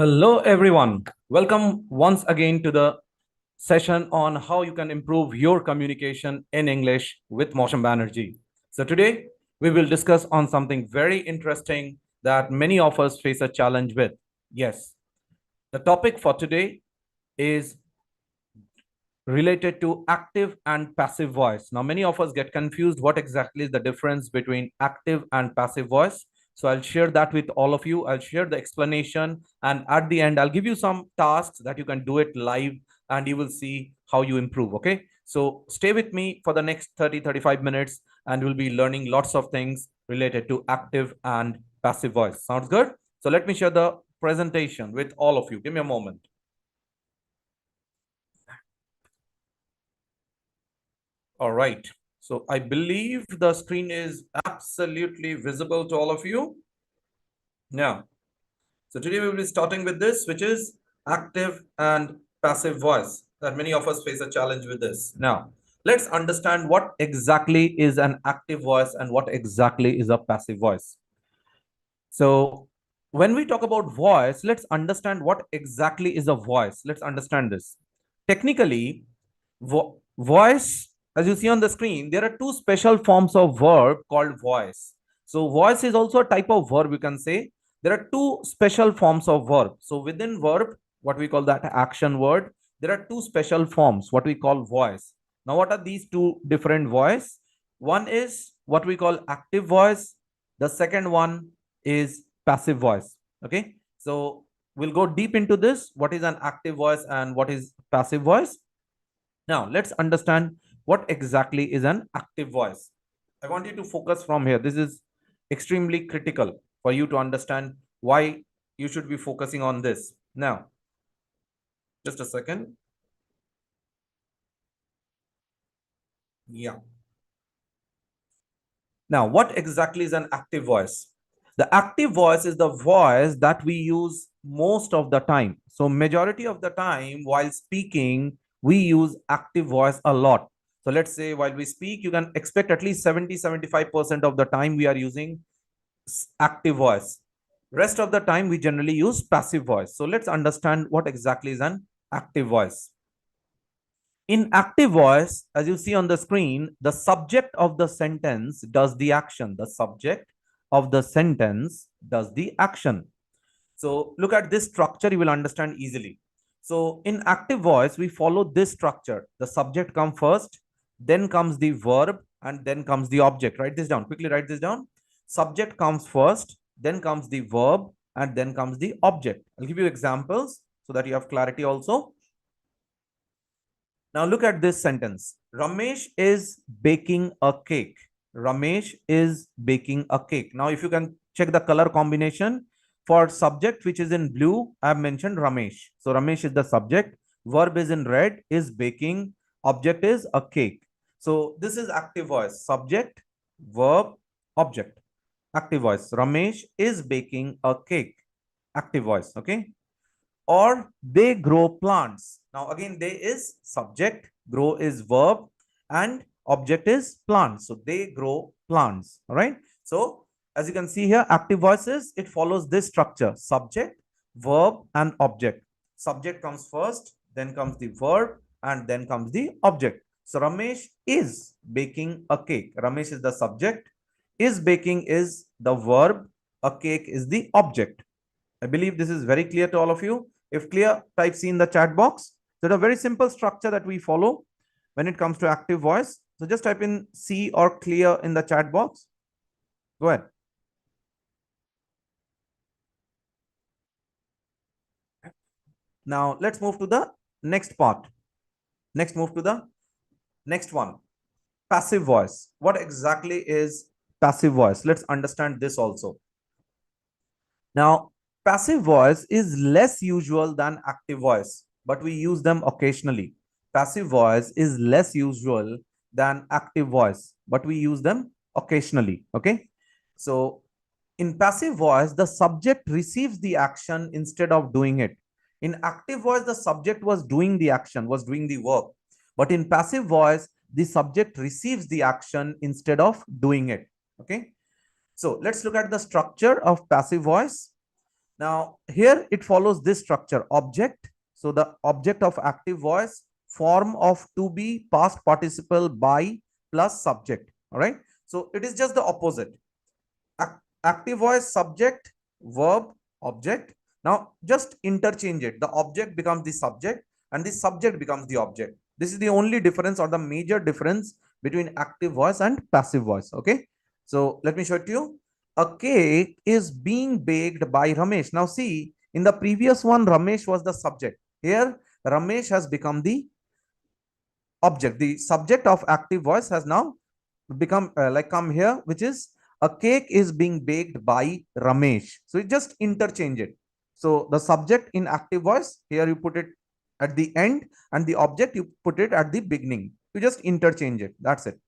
Hello, everyone. Welcome once again to the session on how you can improve your communication in English with Motion Banerjee. So today we will discuss on something very interesting that many of us face a challenge with. Yes, the topic for today is related to active and passive voice. Now, many of us get confused what exactly is the difference between active and passive voice. So I'll share that with all of you. I'll share the explanation. And at the end, I'll give you some tasks that you can do it live and you will see how you improve. Okay. So stay with me for the next 30-35 minutes and we'll be learning lots of things related to active and passive voice. Sounds good? So let me share the presentation with all of you. Give me a moment. All right. So I believe the screen is absolutely visible to all of you. Now, so today we will be starting with this, which is active and passive voice, that many of us face a challenge with this. Now, let's understand what exactly is an active voice and what exactly is a passive voice. So when we talk about voice, let's understand what exactly is a voice. Let's understand this. Technically, voice, as you see on the screen, there are two special forms of verb called voice. So voice is also a type of verb, you can say. There are two special forms of verb. So within verb, what we call that action word, there are two special forms, what we call voice. Now, what are these two different voice? One is what we call active voice. The second one is passive voice. Okay. So we'll go deep into this. What is an active voice and what is passive voice? Now, let's understand what exactly is an active voice. I want you to focus from here. This is extremely critical for you to understand why you should be focusing on this. Now, just a second. Yeah. Now, what exactly is an active voice? The active voice is the voice that we use most of the time. So majority of the time while speaking, we use active voice a lot. So let's say while we speak, you can expect at least 70-75% of the time we are using active voice. Rest of the time, we generally use passive voice. So let's understand what exactly is an active voice. In active voice, as you see on the screen, the subject of the sentence does the action. The subject of the sentence does the action. So look at this structure, you will understand easily. So in active voice, we follow this structure. The subject comes first, then comes the verb, and then comes the object. Write this down. Quickly write this down. Subject comes first, then comes the verb, and then comes the object. I'll give you examples so that you have clarity also. Now look at this sentence. Ramesh is baking a cake. Ramesh is baking a cake. Now, if you can check the color combination for subject, which is in blue, I have mentioned Ramesh. So Ramesh is the subject. Verb is in red, is baking. Object is a cake. So this is active voice. Subject, verb, object. Active voice. Ramesh is baking a cake. Active voice. Okay. Or they grow plants. Now again, they is subject, grow is verb, and object is plants. So they grow plants. All right. So as you can see here, active voices, it follows this structure: subject, verb, and object. Subject comes first, then comes the verb, and then comes the object. So Ramesh is baking a cake. Ramesh is the subject, is baking is the verb, a cake is the object. I believe this is very clear to all of you. If clear, type C in the chat box. So, a very simple structure that we follow when it comes to active voice. So, just type in C or clear in the chat box. Go ahead. Now, let's move to the next part. Next, move to the next one. Passive voice. What exactly is passive voice? Let's understand this also. Now, passive voice is less usual than active voice, but we use them occasionally. Passive voice is less usual than active voice, but we use them occasionally. Okay. So in passive voice, the subject receives the action instead of doing it. In active voice, the subject was doing the action, was doing the work. But in passive voice, the subject receives the action instead of doing it. Okay. So let's look at the structure of passive voice. Now here it follows this structure: object. So the object of active voice, form of to be, past participle by plus subject. All right. So it is just the opposite. Active voice, subject, verb, object. Now just interchange it. The object becomes the subject and the subject becomes the object. This is the only difference or the major difference between active voice and passive voice. Okay. So let me show it to you. A cake is being baked by Ramesh. Now see, in the previous one, Ramesh was the subject. Here, Ramesh has become the object. The subject of active voice has now become come here, which is a cake is being baked by Ramesh. So you just interchange it. So the subject in active voice, here you put it at the end, and the object you put it at the beginning. You just interchange it. That's it.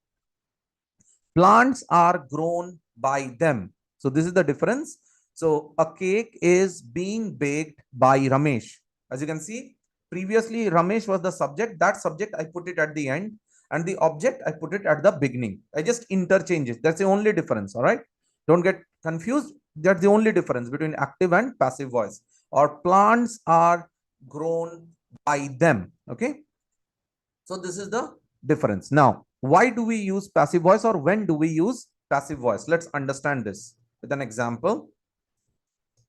Plants are grown by them. So this is the difference. So a cake is being baked by Ramesh. As you can see, previously Ramesh was the subject. That subject I put it at the end, and the object I put it at the beginning. I just interchange it. That's the only difference. All right. Don't get confused. That's the only difference between active and passive voice. Or plants are grown by them. Okay. So this is the difference. Now, why do we use passive voice, or when do we use passive voice? Let's understand this with an example.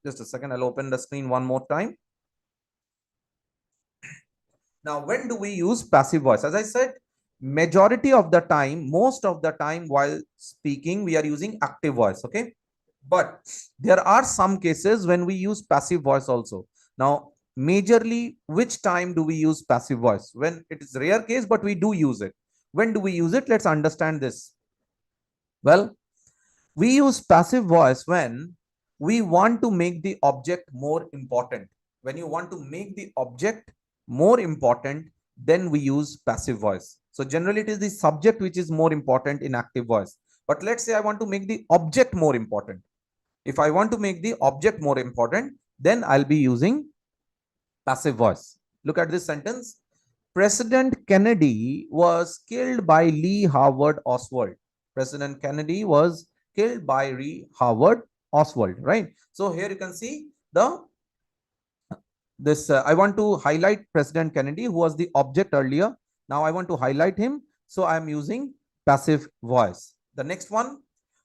Just a second. I'll open the screen one more time. Now, when do we use passive voice? As I said, majority of the time, most of the time while speaking, we are using active voice. Okay. But there are some cases when we use passive voice also. Now, majorly, which time do we use passive voice? When it is rare case, but we do use it. When do we use it? Let's understand this. Well, we use passive voice when we want to make the object more important. When you want to make the object more important, then we use passive voice. So generally it is the subject which is more important in active voice. But let's say I want to make the object more important. If I want to make the object more important, then I'll be using passive voice. Look at this sentence. President Kennedy was killed by Lee Harvard Oswald. President Kennedy was killed by Lee Harvard Oswald, right? So here you can see the I want to highlight President Kennedy, who was the object earlier. Now I want to highlight him. So I am using passive voice. The next one,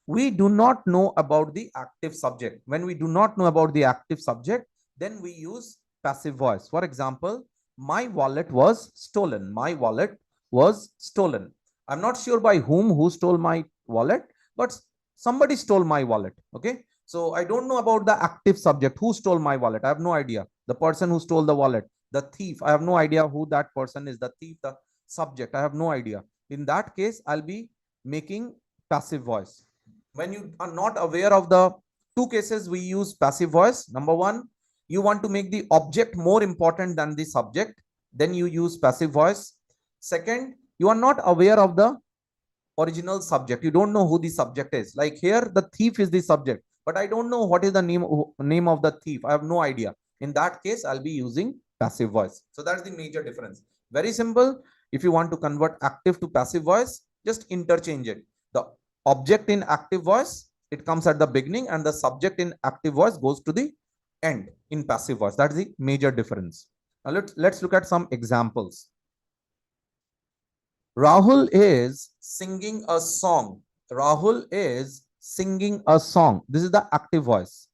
we do not know about the active subject. When we do not know about the active subject, then we use passive voice. For example, my wallet was stolen. My wallet was stolen. I'm not sure by who stole my wallet, but somebody stole my wallet. Okay. So I don't know about the active subject. Who stole my wallet? I have no idea. The person who stole the wallet, the thief. I have no idea who that person is. The thief, the subject. I have no idea. In that case, I'll be making passive voice. When you are not aware of the two cases, we use passive voice. Number one, you want to make the object more important than the subject, then you use passive voice. Second, you are not aware of the original subject. You don't know who the subject is. Like here, the thief is the subject, but I don't know what is the name of the thief. I have no idea. In that case, I'll be using passive voice. So that's the major difference. Very simple. If you want to convert active to passive voice, just interchange it. The object in active voice, it comes at the beginning, and the subject in active voice goes to the end in passive voice. That's the major difference. Now let's look at some examples. Rahul is singing a song. Rahul is singing a song. This is the active voice.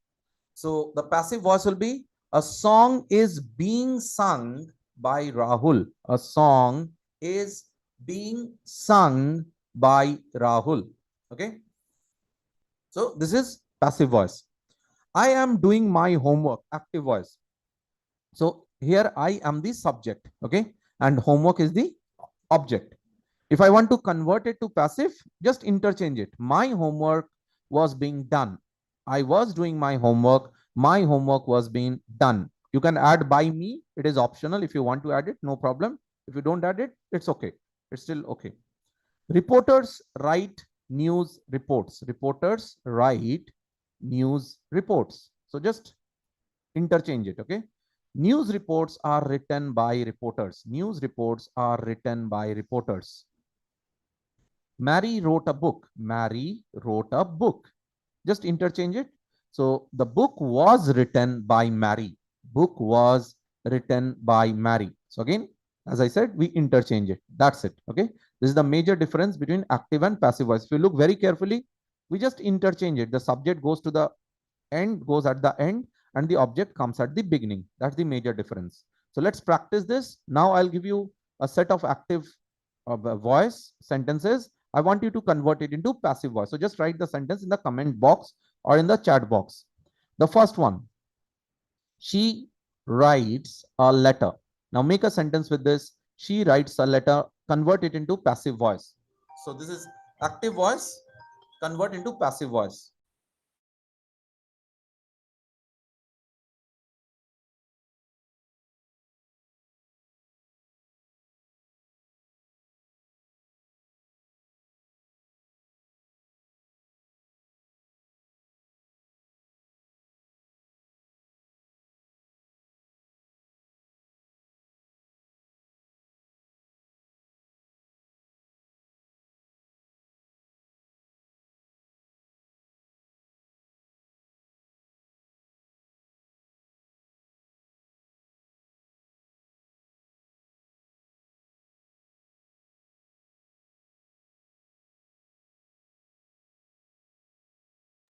So the passive voice will be, a song is being sung by Rahul. A song is being sung by Rahul. Okay. So this is passive voice. I am doing my homework. Active voice. So here I am the subject. Okay. And homework is the object. If I want to convert it to passive, just interchange it. My homework was being done. I was doing my homework. My homework was being done. You can add by me. It is optional. If you want to add it, no problem. If you don't add it, it's okay. It's still okay. Reporters write news reports. Reporters write news reports. So just interchange it, okay? News reports are written by reporters. News reports are written by reporters. Mary wrote a book. Mary wrote a book. Just interchange it. So the book was written by Mary. Book was written by Mary. So again, as I said, we interchange it. That's it. Okay. This is the major difference between active and passive voice. If you look very carefully, we just interchange it. The subject goes to the end, goes at the end, and the object comes at the beginning. That's the major difference. So let's practice this. Now I'll give you a set of active voice sentences. I want you to convert it into passive voice. So just write the sentence in the comment box or in the chat box. The first one, she writes a letter. Now make a sentence with this. She writes a letter. Convert it into passive voice. So this is active voice. Convert into passive voice.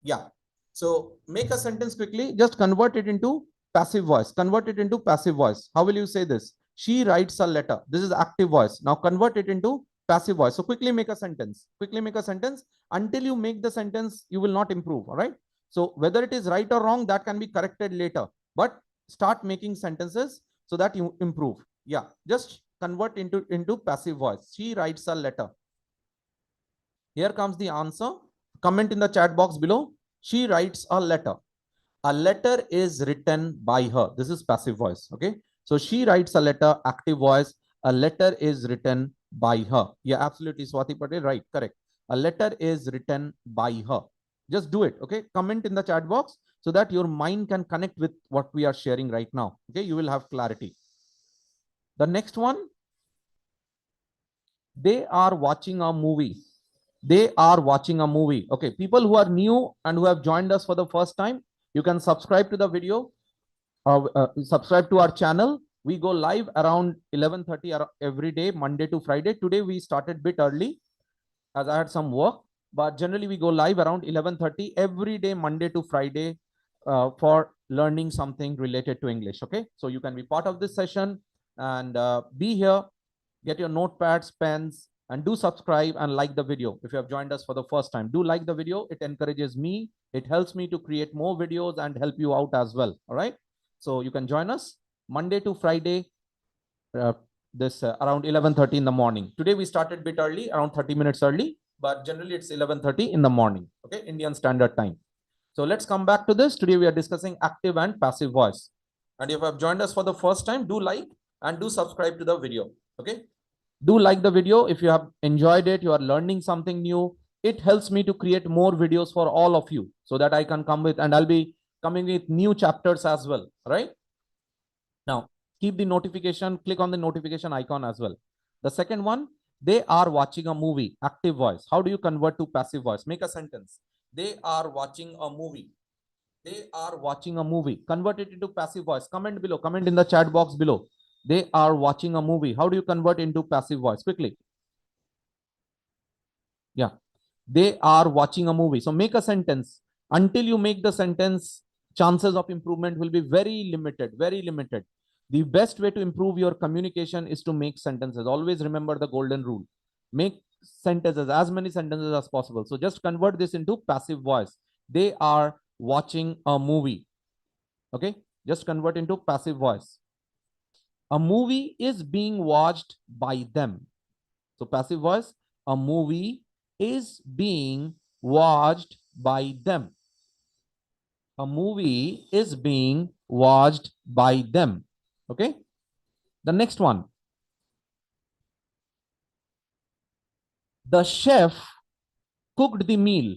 Yeah. So make a sentence quickly. Just convert it into passive voice. Convert it into passive voice. How will you say this? She writes a letter. This is active voice. Now convert it into passive voice. So quickly make a sentence. Quickly make a sentence. Until you make the sentence, you will not improve. All right. So whether it is right or wrong, that can be corrected later. But start making sentences so that you improve. Yeah. Just convert into passive voice. She writes a letter. Here comes the answer. Comment in the chat box below. She writes a letter. A letter is written by her. This is passive voice. Okay. So she writes a letter, active voice. A letter is written by her. Yeah, absolutely. Swati Patel. Right. Correct. A letter is written by her. Just do it. Okay. Comment in the chat box so that your mind can connect with what we are sharing right now. Okay. You will have clarity. The next one, they are watching a movie. They are watching a movie. Okay, people who are new and who have joined us for the first time, you can subscribe to the video, subscribe to our channel. We go live around 11:30 every day, Monday to Friday. Today we started bit early as I had some work, but generally we go live around 11:30 every day, Monday to Friday, for learning something related to English. Okay, so you can be part of this session and be here. Get your notepads, pens, and do subscribe and like the video. If you have joined us for the first time, do like the video. It encourages me. It helps me to create more videos and help you out as well. All right. So you can join us Monday to Friday, uh, this around 11:30 in the morning. Today we started bit early, around 30 minutes early, but generally it's 11:30 in the morning. Okay, Indian Standard Time. So let's come back to this. Today we are discussing active and passive voice. And if you have joined us for the first time, do like and do subscribe to the video. Okay. Do like the video. If you have enjoyed it, you are learning something new. It helps me to create more videos for all of you so that I can come with, and I'll be coming with new chapters as well. Right now, keep the notification, click on the notification icon as well. The second one, they are watching a movie, active voice. How do you convert to passive voice? Make a sentence. They are watching a movie. They are watching a movie. Convert it into passive voice. Comment below. Comment in the chat box below. They are watching a movie. How do you convert into passive voice? Quickly. Yeah. They are watching a movie. So make a sentence. Until you make the sentence, chances of improvement will be very limited, very limited. The best way to improve your communication is to make sentences. Always remember the golden rule. Make sentences, as many sentences as possible. So just convert this into passive voice. They are watching a movie. Okay. Just convert into passive voice. A movie is being watched by them. So passive voice, a movie is being watched by them. A movie is being watched by them. Okay. The next one. The chef cooked the meal.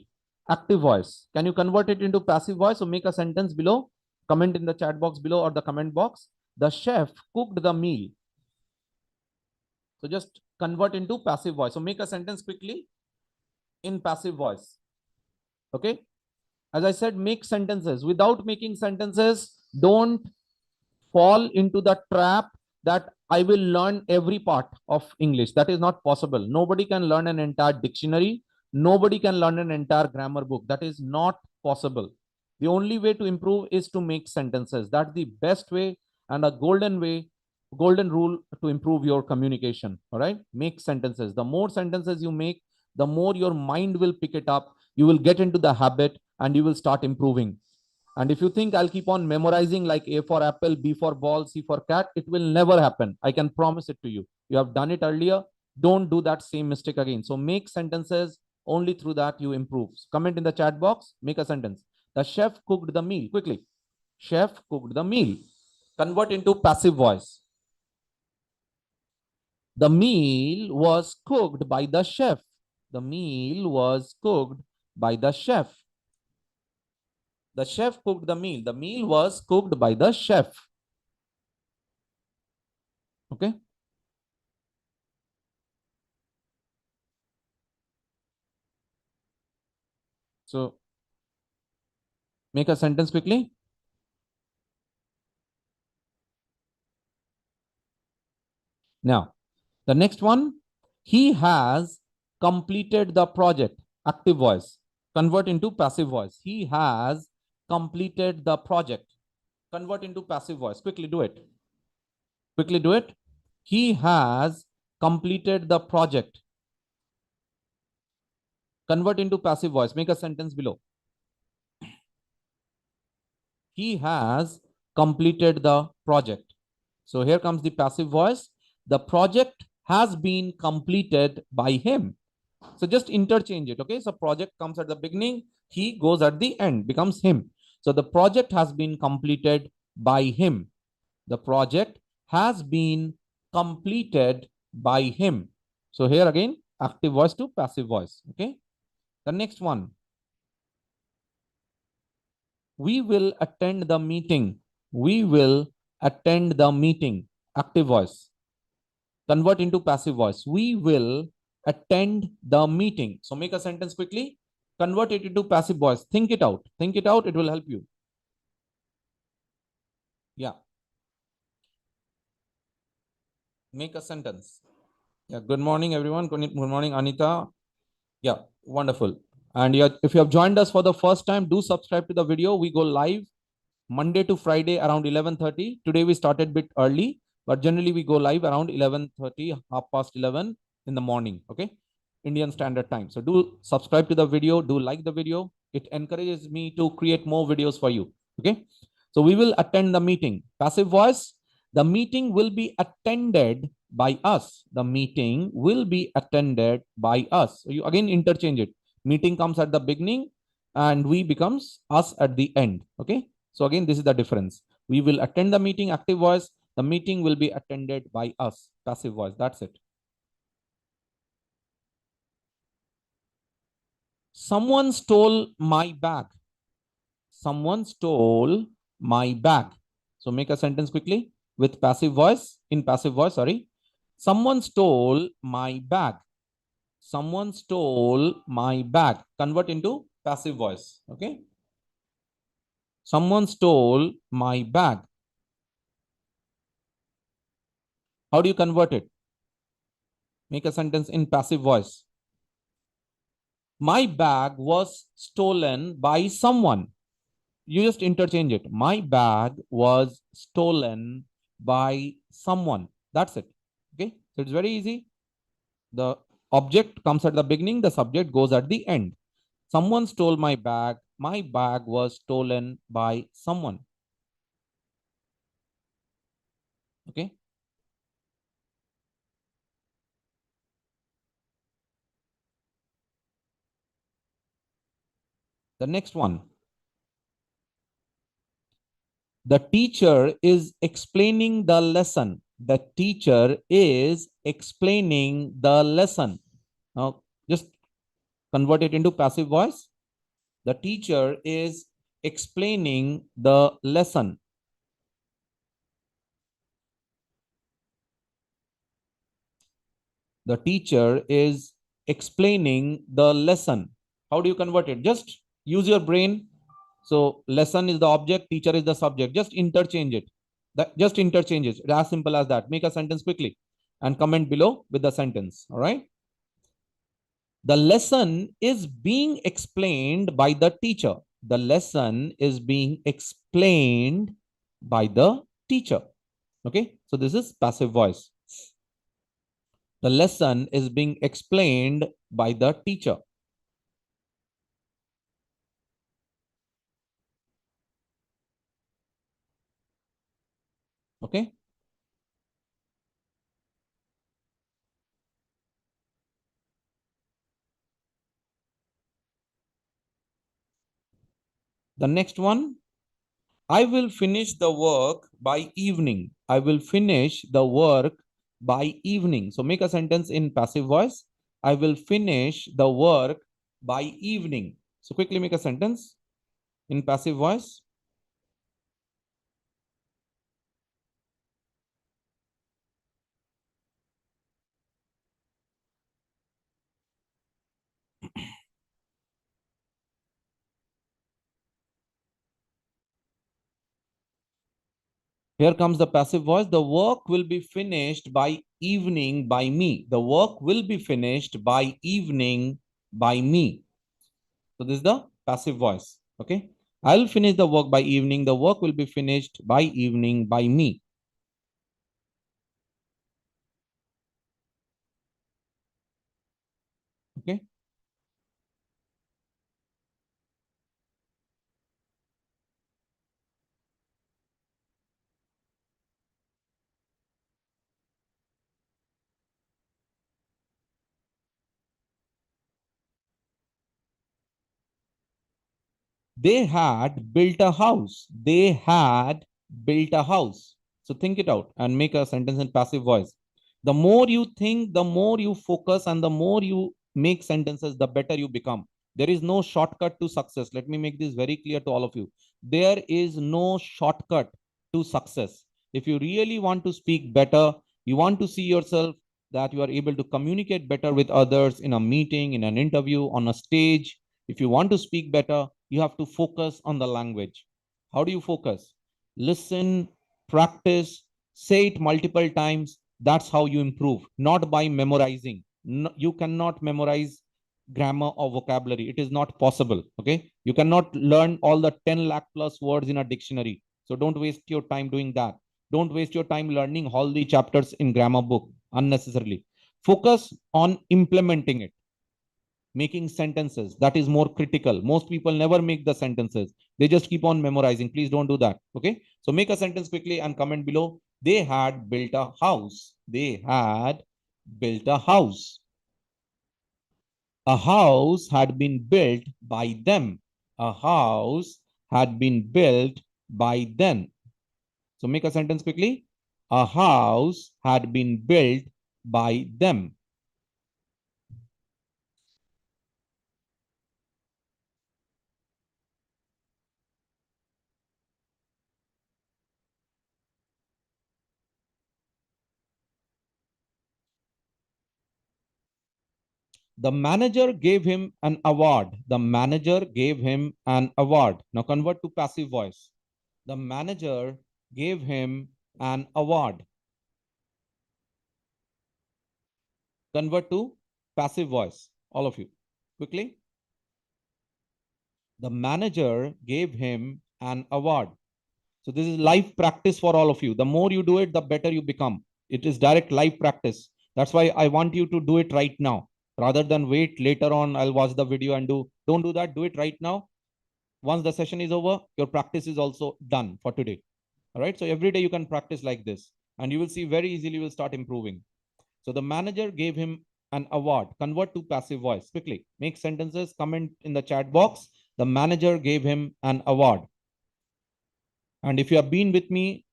Active voice. Can you convert it into passive voice? So make a sentence below. Comment in the chat box below or the comment box. The chef cooked the meal. So just convert into passive voice. So make a sentence quickly in passive voice. Okay. As I said, make sentences. Without making sentences, don't fall into the trap that I will learn every part of English. That is not possible. Nobody can learn an entire dictionary. Nobody can learn an entire grammar book. That is not possible. The only way to improve is to make sentences. That's the best way and a golden way, golden rule to improve your communication. All right. Make sentences. The more sentences you make, the more your mind will pick it up. You will get into the habit and you will start improving. And if you think I'll keep on memorizing like A for apple, B for ball, C for cat, it will never happen. I can promise it to you. You have done it earlier. Don't do that same mistake again. So make sentences. Only through that you improve. Comment in the chat box. Make a sentence. The chef cooked the meal. Quickly. Chef cooked the meal. Convert into passive voice. The meal was cooked by the chef. The meal was cooked by the chef. The chef cooked the meal. The meal was cooked by the chef. Okay. So make a sentence quickly. Now, the next one, he has completed the project. Active voice. Convert into passive voice. He has completed the project. Convert into passive voice. Quickly do it. Quickly do it. He has completed the project. Convert into passive voice. Make a sentence below. He has completed the project. So here comes the passive voice. The project has been completed by him. So just interchange it. Okay. So project comes at the beginning. He goes at the end, becomes him. So the project has been completed by him. The project has been completed by him. So here again, active voice to passive voice. Okay. The next one. We will attend the meeting. We will attend the meeting. Active voice. Convert into passive voice. We will attend the meeting. So make a sentence quickly. Convert it into passive voice. Think it out. Think it out. It will help you. Yeah. Make a sentence. Yeah. Good morning, everyone. Good morning, Anita. Yeah. Wonderful. And yeah, if you have joined us for the first time, do subscribe to the video. We go live Monday to Friday around 11:30. Today we started a bit early, but generally we go live around 11:30, 11:30 in the morning. Okay. Indian Standard Time. So do subscribe to the video. Do like the video. It encourages me to create more videos for you. Okay. So we will attend the meeting. Passive voice. The meeting will be attended by us. The meeting will be attended by us. So you again interchange it. Meeting comes at the beginning and we becomes us at the end. Okay. So again, this is the difference. We will attend the meeting, active voice. The meeting will be attended by us, passive voice. That's it. Someone stole my bag. Someone stole my bag. So make a sentence quickly with passive voice, in passive voice, sorry. Someone stole my bag. Someone stole my bag. Convert into passive voice. Okay. Someone stole my bag. How do you convert it? Make a sentence in passive voice. My bag was stolen by someone. You just interchange it. My bag was stolen by someone. That's it. Okay. So it's very easy. The object comes at the beginning. The subject goes at the end. Someone stole my bag. My bag was stolen by someone. Okay. The next one. The teacher is explaining the lesson. The teacher is explaining the lesson. Now, just convert it into passive voice. The teacher is explaining the lesson. The teacher is explaining the lesson. How do you convert it? Just use your brain. So lesson is the object, teacher is the subject. Just interchange it. Just interchange it. It's as simple as that. Make a sentence quickly and comment below with the sentence. All right. The lesson is being explained by the teacher. The lesson is being explained by the teacher. Okay. So this is passive voice. The lesson is being explained by the teacher. Okay. The next one, I will finish the work by evening. I will finish the work by evening. So make a sentence in passive voice. I will finish the work by evening. So quickly make a sentence in passive voice. Here comes the passive voice. The work will be finished by evening by me. The work will be finished by evening by me. So this is the passive voice. Okay. I'll finish the work by evening. The work will be finished by evening by me. Okay. They had built a house. They had built a house. So think it out and make a sentence in passive voice. The more you think, the more you focus, and the more you make sentences, the better you become. There is no shortcut to success. Let me make this very clear to all of you. There is no shortcut to success. If you really want to speak better, you want to see yourself that you are able to communicate better with others in a meeting, in an interview, on a stage. If you want to speak better, you have to focus on the language. How do you focus? Listen, practice, say it multiple times. That's how you improve, not by memorizing. No, you cannot memorize grammar or vocabulary. It is not possible. Okay. You cannot learn all the 10 lakh plus words in a dictionary. So don't waste your time doing that. Don't waste your time learning all the chapters in grammar book unnecessarily. Focus on implementing it, making sentences. That is more critical. Most people never make the sentences. They just keep on memorizing. Please don't do that. Okay. So make a sentence quickly and comment below. They had built a house. They had built a house. A house had been built by them. A house had been built by them. So make a sentence quickly. A house had been built by them. The manager gave him an award. The manager gave him an award. Now convert to passive voice. The manager gave him an award. Convert to passive voice. All of you. Quickly. The manager gave him an award. So this is live practice for all of you. The more you do it, the better you become. It is direct live practice. That's why I want you to do it right now. Rather than wait later on, I'll watch the video and do. Don't do that. Do it right now. Once the session is over, your practice is also done for today. All right. So every day you can practice like this and you will see very easily you will start improving. So the manager gave him an award. Convert to passive voice quickly. Make sentences, comment in the chat box. The manager gave him an award. And if you have been with me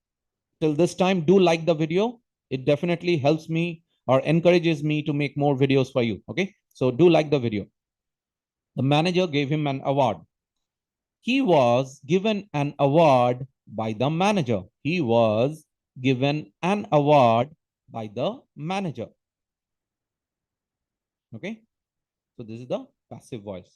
till this time, do like the video. It definitely helps me or encourages me to make more videos for you. Okay. So do like the video. The manager gave him an award. He was given an award by the manager. He was given an award by the manager. Okay. So this is the passive voice.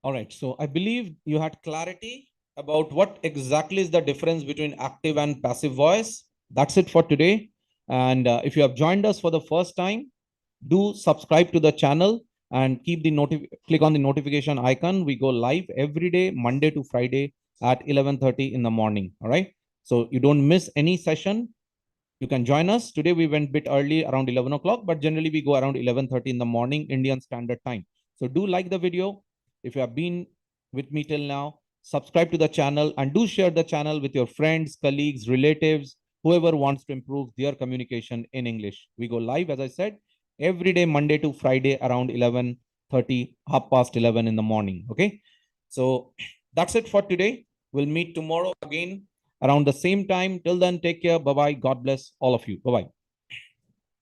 All right. So I believe you had clarity about what exactly is the difference between active and passive voice. That's it for today. And if you have joined us for the first time, do subscribe to the channel and click on the notification icon. We go live every day, Monday to Friday at 11:30 in the morning. All right. So you don't miss any session. You can join us. Today we went a bit early around 11 o'clock, but generally we go around 11:30 in the morning, Indian Standard Time. So do like the video. If you have been with me till now, subscribe to the channel and do share the channel with your friends, colleagues, relatives, whoever wants to improve their communication in English. We go live, as I said, every day, Monday to Friday around 11:30, 11:30 in the morning. Okay. So that's it for today. We'll meet tomorrow again around the same time. Till then, take care. Bye bye. God bless all of you. Bye bye.